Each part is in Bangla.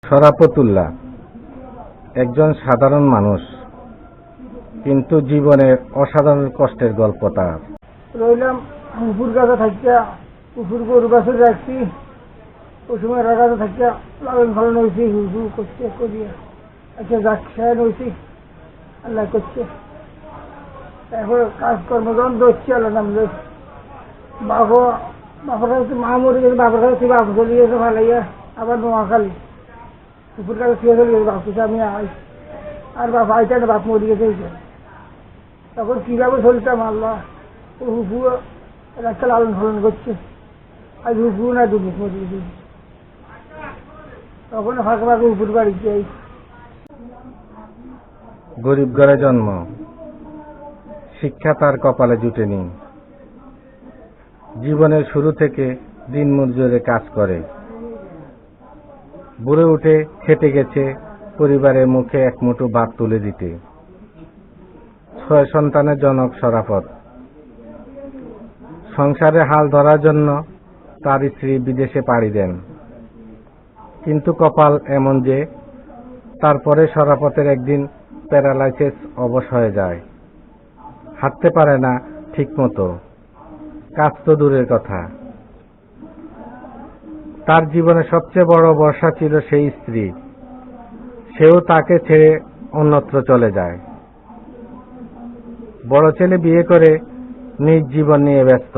শরাফতুল্লাহ একজন সাধারণ মানুষ, কিন্তু জীবনের অসাধারণ কষ্টের গল্প তার। রইলাম পুকুর গাছে থাকিয়া, পুকুর গরু গাছে যাচ্ছি, ওই সময় গাছে থাকিয়া লালন ফালন হয়েছি, হুজু করছে করিয়া একটা যাচ্ছে হয়েছি, আল্লাহ করছে। এখন কাজকর্ম যখন ধরছি আল্লাহ নামলে বাবার কাছে মা মরে গেছে, বাবার কাছে থেকে বাবু চলে গেছে ভালাইয়া, আবার নোয়াখালী পুকুর কাছে ফিরে চলে গেছে, বাপুকে আমি আই আর বাপ আইটা না, বাপ মরে গেছে। তখন কিভাবে চলতাম আল্লাহ, হুফু একটা লালন ফালন করছে, আজ হুফু না দুদিন মরে গেছে। তখন ফাঁকা ফাঁকা উপর বাড়িতে যাই। গরিব ঘরে জন্ম, শিক্ষা তার কপালে জুটেনি। জীবনের শুরু থেকে দিন মজুরে কাজ করে, বুড়ে উঠে খেটে গেছে পরিবারের মুখে এক মুঠো ভাত তুলে দিতে। 6 সন্তানের জনক শরাফত। সংসারে হাল ধরার জন্য তার স্ত্রী বিদেশে পাড়ি দেন, কিন্তু কপাল এমন যে তারপরে শরাফতের একদিন প্যারালাইসিস অবশ হয়ে যায়। হাঁটতে পারে না ঠিক মতো, কাজ তো দূরের কথা। তার জীবনে সবচেয়ে বড় ভরসা ছিল সেই স্ত্রী, সেও তাকে ছেড়ে অন্যত্র চলে যায়। বড় ছেলে বিয়ে করে নিজ জীবন নিয়ে ব্যস্ত,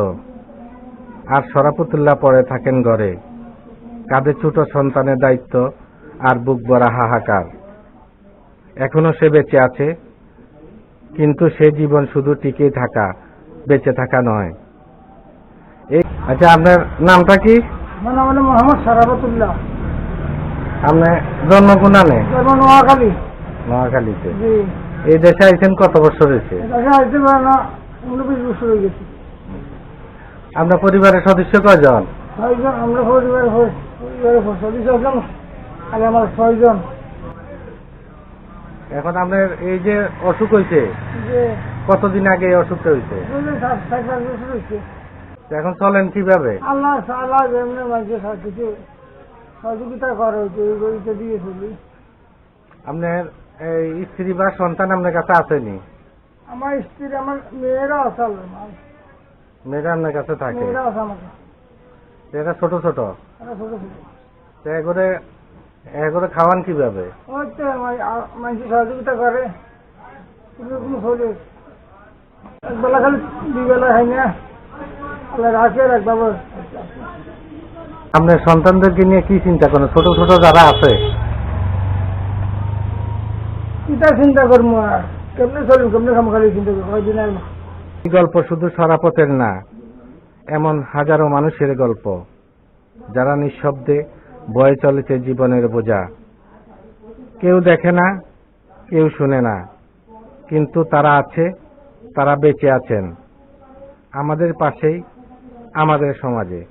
আর শরাফতুল্লাহ পড়ে থাকেন ঘরে, কাঁধে ছোট সন্তানের দায়িত্ব আর বুক ভরা হাহাকার। এখনো সে বেঁচে আছে, কিন্তু সে জীবন শুধু টিকে থাকা, বেঁচে থাকা নয়। আচ্ছা, আপনার নামটা কি? আমার নাম হলো মোহাম্মদ শরাফতুল্লাহ। আপনি জন্ম কোনানে? জন্ম নোয়াখালী। নোয়াখালীতে। জি। এই দেশে আইছেন কত বছর হয়েছে? দেশে আসতে পারে না, 19-20 বছর হয়ে গেছে। আপনার পরিবারের সদস্য কয়জন? 6 জন। আমরা পরিবারের সদস্য আসলাম, আর আমার 6 জন। এখন আপনার এই যে অসুখ হয়েছে, যে কতদিন আগে এই অসুখটা হয়েছে? 7-8 বছর হয়েছে। এখন চলেন কিভাবে? আল্লাহ এমনি মানুষের কিছু সহযোগিতা করা হয়েছে, এই গরিতে দিয়ে চলি। আপনার এই স্ত্রী বা সন্তান আপনার কাছে আসেনি? আমার স্ত্রী, আমার মেয়েরা আছে, মেয়েরা আপনার কাছে থাকে? মেয়েরা আছে আমার কাছে। এরা ছোট ছোট? এরা ছোট ছোট। এগুলো খাওয়ান কিভাবে? ওই তো মানুষের সহযোগিতা করে, কোনো হলে একবেলা খালি 2 বেলা খাই না, আল্লাহ রাখে একবার। আপনার সন্তানদেরকে নিয়ে কি চিন্তা করেন? ছোট ছোট যারা আছে, কিতা চিন্তা করবো আর কেমনে চলবো, কেমনে খালি চিন্তা করবো। কয়দিন আর এই গল্প শুধু শরাফতের না, এমন হাজারো মানুষের গল্প যারা নিঃশব্দে বয়ে চলেছে জীবনের বোঝা। কেউ দেখে না, কেউ শুনে না, কিন্তু তারা আছে, তারা বেঁচে আছেন আমাদের পাশেই, আমাদের সমাজে।